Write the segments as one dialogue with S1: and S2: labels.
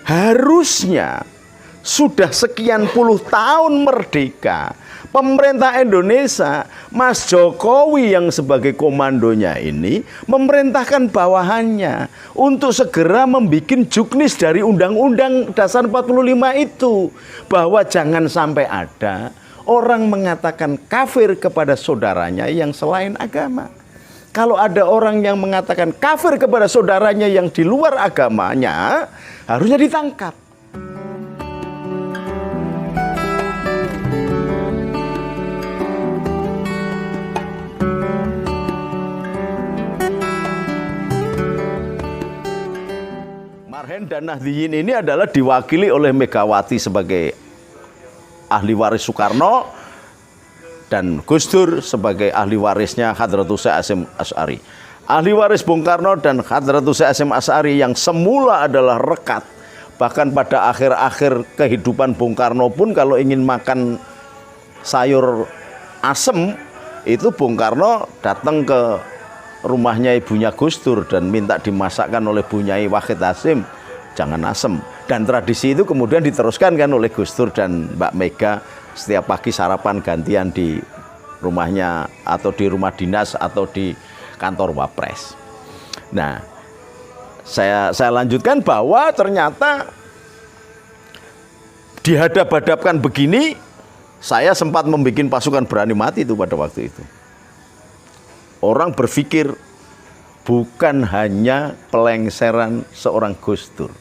S1: Harusnya sudah sekian puluh tahun merdeka, pemerintah Indonesia, Mas Jokowi yang sebagai komandonya ini memerintahkan bawahannya untuk segera membuat juknis dari Undang-Undang Dasar 45 itu, bahwa jangan sampai ada orang mengatakan kafir kepada saudaranya yang selain agama. Kalau ada orang yang mengatakan kafir kepada saudaranya yang di luar agamanya, harusnya ditangkap. Marhen dan Nahdliyin ini adalah diwakili oleh Megawati sebagai ahli waris Soekarno dan Gus Dur sebagai ahli warisnya Hadratus Syekh Hasyim Asy'ari. Ahli waris Bung Karno dan Hadratus Syekh Hasyim Asy'ari yang semula adalah rekat. Bahkan pada akhir-akhir kehidupan Bung Karno pun kalau ingin makan sayur asem, itu Bung Karno datang ke rumahnya ibunya Gus Dur dan minta dimasakkan oleh Bu Nyai Wahid Hasyim, jangan asem. Dan tradisi itu kemudian diteruskan kan oleh Gus Dur dan Mbak Mega, setiap pagi sarapan gantian di rumahnya atau di rumah dinas atau di kantor Wapres. Nah, saya lanjutkan bahwa ternyata dihadap-hadapkan begini, saya sempat membuat pasukan berani mati itu pada waktu itu. Orang berpikir bukan hanya pelengseran seorang Gus Dur,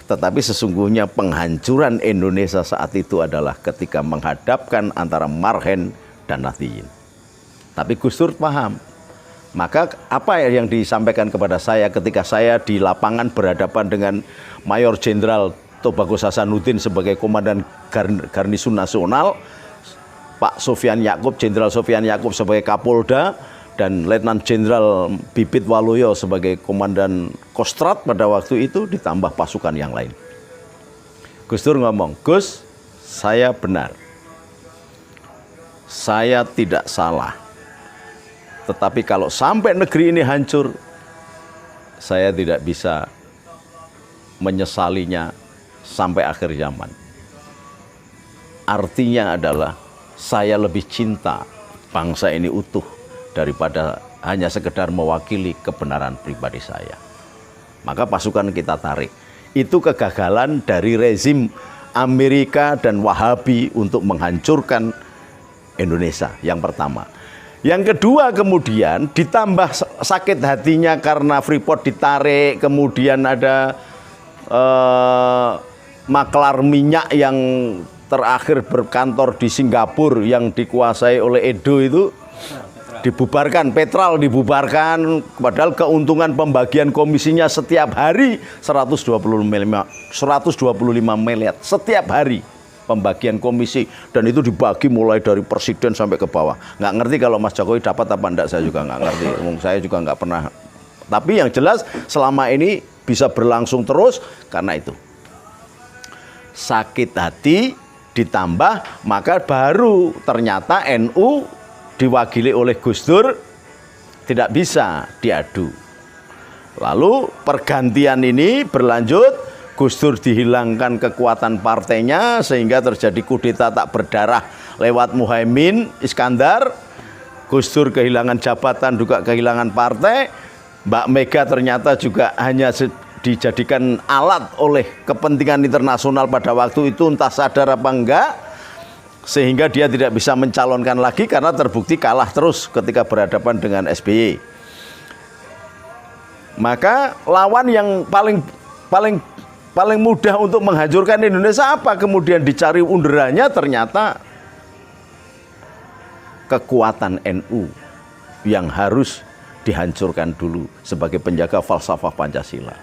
S1: tetapi sesungguhnya penghancuran Indonesia saat itu adalah ketika menghadapkan antara Marhen dan Nahdliyin. Tapi Gus Dur paham. Maka apa yang disampaikan kepada saya ketika saya di lapangan berhadapan dengan Mayor Jenderal Tobagos Hasanuddin sebagai Komandan Garnisun Nasional, Pak Sofyan Yakub, Jenderal Sofyan Yakub sebagai Kapolda, dan Letnan Jenderal Bibit Waluyo sebagai Komandan Kostrad pada waktu itu, ditambah pasukan yang lain. Gus Dur ngomong, Gus, saya benar. Saya tidak salah. Tetapi kalau sampai negeri ini hancur, saya tidak bisa menyesalinya sampai akhir zaman. Artinya adalah saya lebih cinta bangsa ini utuh daripada hanya sekedar mewakili kebenaran pribadi saya. Maka pasukan kita tarik. Itu kegagalan dari rezim Amerika dan Wahabi untuk menghancurkan Indonesia, yang pertama. Yang kedua, kemudian ditambah sakit hatinya karena Freeport ditarik, kemudian ada maklar minyak yang terakhir berkantor di Singapura yang dikuasai oleh Edo itu dibubarkan, Petral dibubarkan, padahal keuntungan pembagian komisinya setiap hari 125 miliar setiap hari pembagian komisi, dan itu dibagi mulai dari presiden sampai ke bawah. Nggak ngerti kalau Mas Jokowi dapat apa enggak, saya juga nggak ngerti. Saya juga nggak pernah. Tapi yang jelas selama ini bisa berlangsung terus karena itu. Sakit hati ditambah, maka baru ternyata NU diwakili oleh Gus Dur tidak bisa diadu. Lalu pergantian ini berlanjut, Gus Dur dihilangkan kekuatan partainya sehingga terjadi kudeta tak berdarah lewat Muhaimin Iskandar. Gus Dur kehilangan jabatan, juga kehilangan partai. Mbak Mega ternyata juga hanya dijadikan alat oleh kepentingan internasional pada waktu itu, entah sadar apa enggak, sehingga dia tidak bisa mencalonkan lagi karena terbukti kalah terus ketika berhadapan dengan SBY. Maka lawan yang paling mudah untuk menghancurkan Indonesia apa? Kemudian dicari underannya, ternyata kekuatan NU yang harus dihancurkan dulu sebagai penjaga falsafah Pancasila.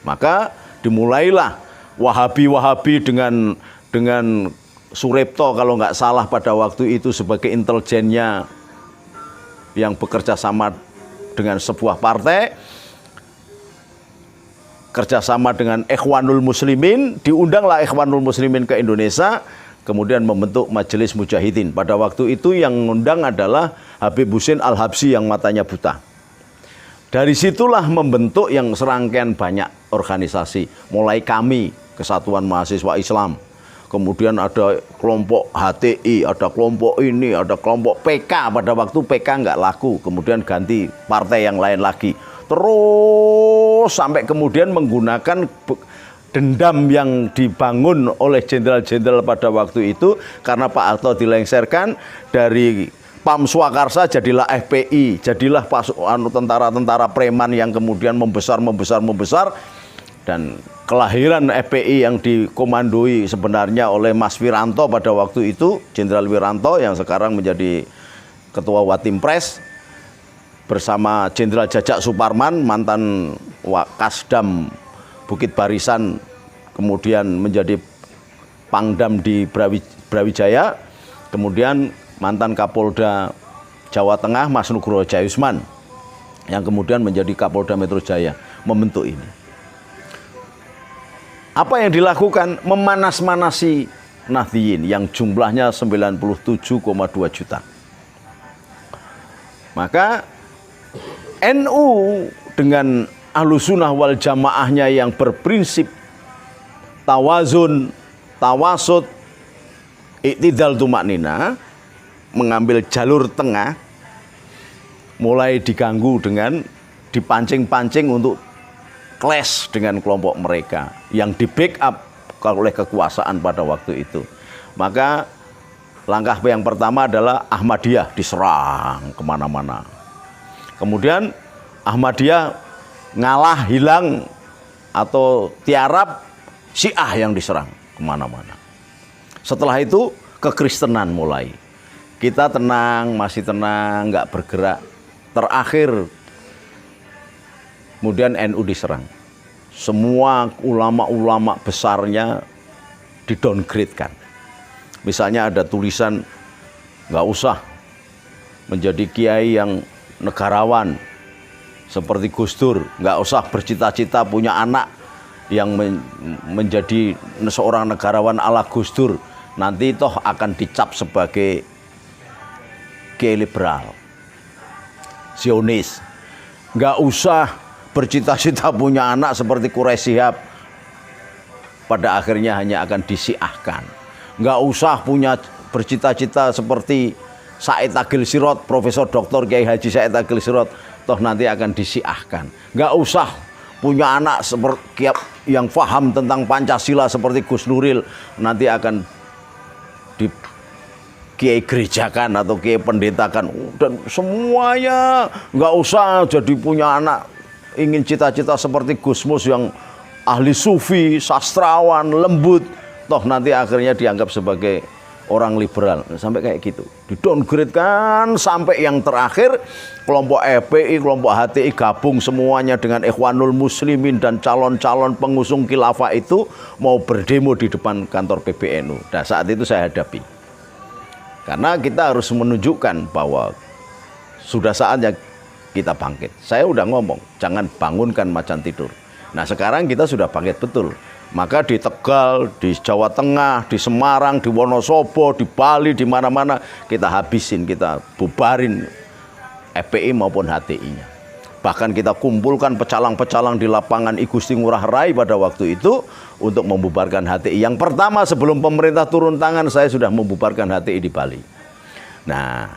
S1: Maka dimulailah Wahabi dengan Suripto kalau nggak salah pada waktu itu sebagai intelijennya yang bekerja sama dengan sebuah partai, kerjasama dengan Ikhwanul Muslimin, diundanglah Ikhwanul Muslimin ke Indonesia, kemudian membentuk Majelis Mujahidin. Pada waktu itu yang mengundang adalah Habib Husin Al-Habsyi yang matanya buta. Dari situlah membentuk yang serangkaian banyak organisasi, mulai kami Kesatuan Mahasiswa Islam. Kemudian ada kelompok HTI, ada kelompok ini, ada kelompok PK. Pada waktu PK nggak laku, kemudian ganti partai yang lain lagi. Terus sampai kemudian menggunakan dendam yang dibangun oleh jenderal-jenderal pada waktu itu, karena Pak Harto dilengsarkan dari Pam Swakarsa jadilah FPI, jadilah tentara-tentara preman yang kemudian membesar, dan kelahiran FPI yang dikomandoi sebenarnya oleh Mas Wiranto pada waktu itu, Jenderal Wiranto yang sekarang menjadi Ketua Watimpres, bersama Jenderal Jajak Suparman, mantan Wakasdam Bukit Barisan, kemudian menjadi Pangdam di Brawijaya, kemudian mantan Kapolda Jawa Tengah Mas Nugroho Jayusman, yang kemudian menjadi Kapolda Metro Jaya, membentuk ini. Apa yang dilakukan? Memanas-manasi Nahdliyin yang jumlahnya 97,2 juta. Maka NU dengan Ahlussunnah wal Jamaahnya yang berprinsip tawazun, tawasud, iktidal tumaknina, mengambil jalur tengah, mulai diganggu dengan dipancing-pancing untuk clash dengan kelompok mereka yang di backup oleh kekuasaan pada waktu itu. Maka langkah yang pertama adalah Ahmadiyah diserang kemana-mana. Kemudian Ahmadiyah ngalah, hilang atau tiarap, Syiah yang diserang kemana-mana. Setelah itu kekristenan mulai. Kita tenang, masih tenang, nggak bergerak. Terakhir kemudian NU diserang. Semua ulama-ulama besarnya di-downgrade-kan. Misalnya ada tulisan, nggak usah menjadi kiai yang negarawan seperti Gus Dur, nggak usah bercita-cita punya anak yang menjadi seorang negarawan ala Gus Dur, nanti toh akan dicap sebagai kiai liberal, Zionis. Nggak usah bercita-cita punya anak seperti Quraisy Shihab, pada akhirnya hanya akan disiahkan. Nggak usah punya bercita-cita seperti Said Agil Sirot, Profesor Dr. Kiai Haji Said Agil Sirot, toh nanti akan disiahkan. Nggak usah punya anak seperti yang paham tentang Pancasila seperti Gus Nuril, nanti akan di kiai gerejakan atau kiai pendetakan. Dan semuanya nggak usah jadi punya anak ingin cita-cita seperti Gus Mus yang ahli sufi, sastrawan, lembut, toh nanti akhirnya dianggap sebagai orang liberal. Sampai kayak gitu, di-downgrade kan, sampai yang terakhir kelompok FPI, kelompok HTI gabung semuanya dengan Ikhwanul Muslimin dan calon-calon pengusung khilafah itu mau berdemo di depan kantor PBNU. Nah, saat itu saya hadapi, karena kita harus menunjukkan bahwa sudah saatnya kita bangkit. Saya udah ngomong, jangan bangunkan macan tidur. Nah, sekarang kita sudah bangkit betul. Maka di Tegal, di Jawa Tengah, di Semarang, di Wonosobo, di Bali, di mana-mana kita habisin, kita bubarin FPI maupun HTI-nya. Bahkan kita kumpulkan pecalang-pecalang di lapangan I Gusti Ngurah Rai pada waktu itu untuk membubarkan HTI. Yang pertama sebelum pemerintah turun tangan, saya sudah membubarkan HTI di Bali. Nah,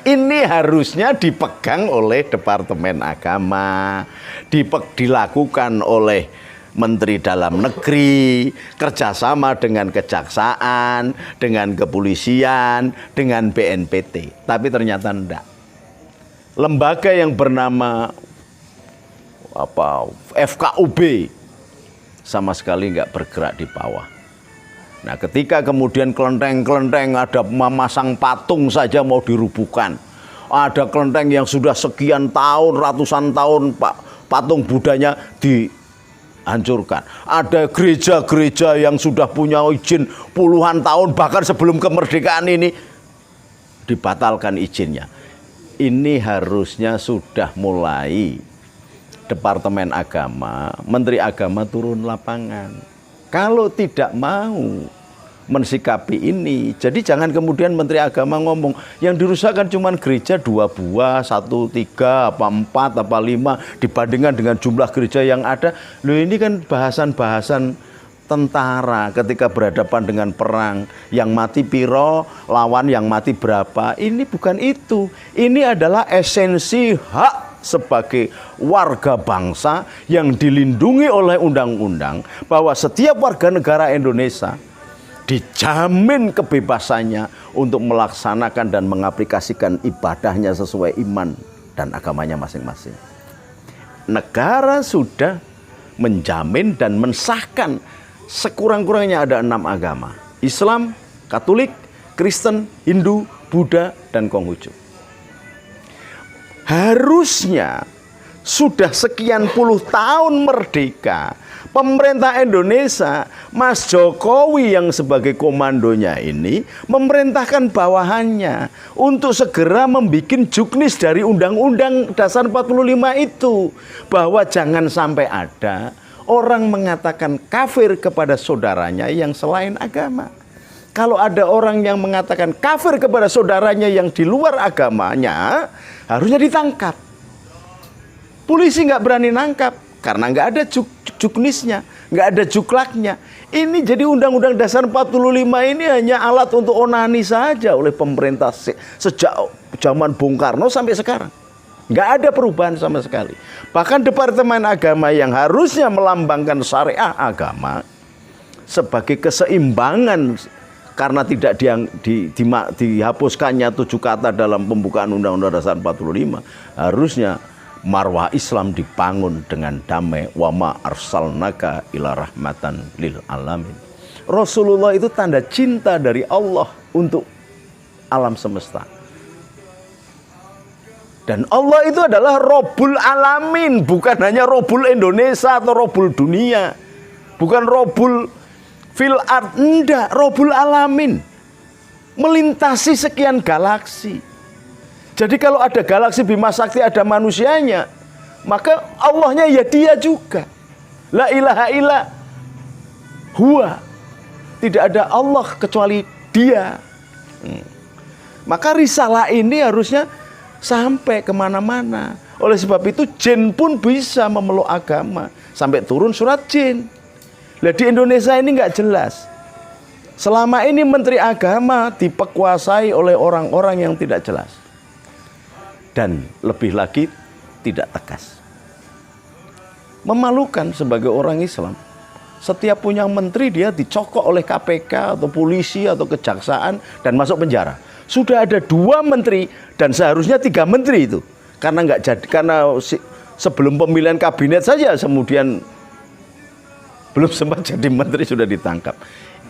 S1: ini harusnya dipegang oleh Departemen Agama, dilakukan oleh Menteri Dalam Negeri, kerjasama dengan Kejaksaan, dengan Kepolisian, dengan BNPT. Tapi ternyata enggak. Lembaga yang bernama FKUB sama sekali enggak bergerak di bawah. Nah, ketika kemudian kelenteng-kelenteng ada memasang patung saja mau dirubuhkan. Ada kelenteng yang sudah sekian tahun, ratusan tahun patung Budanya dihancurkan. Ada gereja-gereja yang sudah punya izin puluhan tahun, bahkan sebelum kemerdekaan ini dibatalkan izinnya. Ini harusnya sudah mulai Departemen Agama, Menteri Agama turun lapangan. Kalau tidak mau mensikapi ini, jadi jangan kemudian Menteri Agama ngomong yang dirusakkan cuma gereja 2 buah, 1, 3, apa 4, apa 5 dibandingkan dengan jumlah gereja yang ada. Loh, ini kan bahasan-bahasan tentara ketika berhadapan dengan perang, yang mati piro, lawan yang mati berapa. Ini bukan itu. Ini adalah esensi hak sebagai warga bangsa yang dilindungi oleh undang-undang, bahwa setiap warga negara Indonesia dijamin kebebasannya untuk melaksanakan dan mengaplikasikan ibadahnya sesuai iman dan agamanya masing-masing. Negara sudah menjamin dan mensahkan sekurang-kurangnya ada 6 agama: Islam, Katolik, Kristen, Hindu, Buddha, dan Konghucu. Harusnya sudah sekian puluh tahun merdeka, pemerintah Indonesia, Mas Jokowi yang sebagai komandonya ini memerintahkan bawahannya untuk segera membuat juknis dari Undang-Undang Dasar 45 itu, bahwa jangan sampai ada orang mengatakan kafir kepada saudaranya yang selain agama. Kalau ada orang yang mengatakan kafir kepada saudaranya yang di luar agamanya, harusnya ditangkap. Polisi nggak berani nangkap karena nggak ada juknisnya, nggak ada juklaknya. Ini jadi Undang-Undang Dasar 45 ini hanya alat untuk onani saja oleh pemerintah sejak zaman Bung Karno sampai sekarang. Nggak ada perubahan sama sekali. Bahkan Departemen Agama yang harusnya melambangkan syariah agama sebagai keseimbangan, karena tidak dihapuskannya 7 kata dalam pembukaan Undang-Undang Dasar 45, harusnya marwah Islam dibangun dengan damai. Wa ma arsalnaka ila rahmatan lil alamin. Rasulullah itu tanda cinta dari Allah untuk alam semesta. Dan Allah itu adalah Robul Alamin, bukan hanya Robul Indonesia atau Robul dunia, bukan Robul fil ard, enggak, Robul Alamin, melintasi sekian galaksi. Jadi kalau ada galaksi Bima Sakti ada manusianya, maka Allahnya ya dia juga. La ilaha illa huwa, tidak ada Allah kecuali dia. Maka risalah ini harusnya sampai kemana-mana. Oleh sebab itu jin pun bisa memeluk agama, sampai turun surat jin. Nah, di Indonesia ini nggak jelas. Selama ini Menteri Agama dipekuasai oleh orang-orang yang tidak jelas, dan lebih lagi tidak tegas. Memalukan sebagai orang Islam. Setiap punya menteri dia dicokok oleh KPK atau polisi atau kejaksaan dan masuk penjara. Sudah ada 2 menteri dan seharusnya 3 menteri itu, karena nggak jadi, karena sebelum pemilihan kabinet saja kemudian belum sempat jadi menteri sudah ditangkap.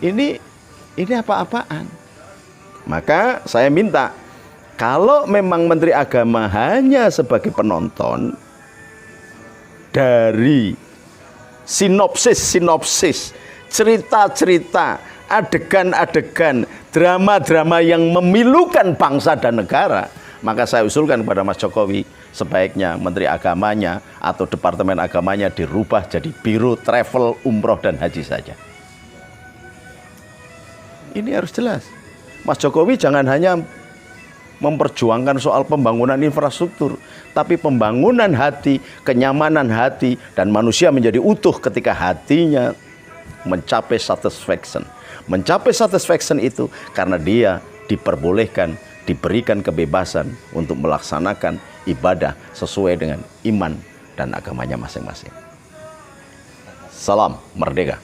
S1: Ini apa-apaan? Maka saya minta, kalau memang Menteri Agama hanya sebagai penonton dari sinopsis, cerita-cerita, adegan-adegan, drama-drama yang memilukan bangsa dan negara, maka saya usulkan kepada Mas Jokowi, sebaiknya Menteri Agamanya atau Departemen Agamanya dirubah jadi Biro Travel, Umroh, dan Haji saja. Ini harus jelas. Mas Jokowi jangan hanya memperjuangkan soal pembangunan infrastruktur, tapi pembangunan hati, kenyamanan hati, dan manusia menjadi utuh ketika hatinya mencapai satisfaction. Mencapai satisfaction itu karena dia diperbolehkan, diberikan kebebasan untuk melaksanakan ibadah sesuai dengan iman dan agamanya masing-masing. Salam merdeka.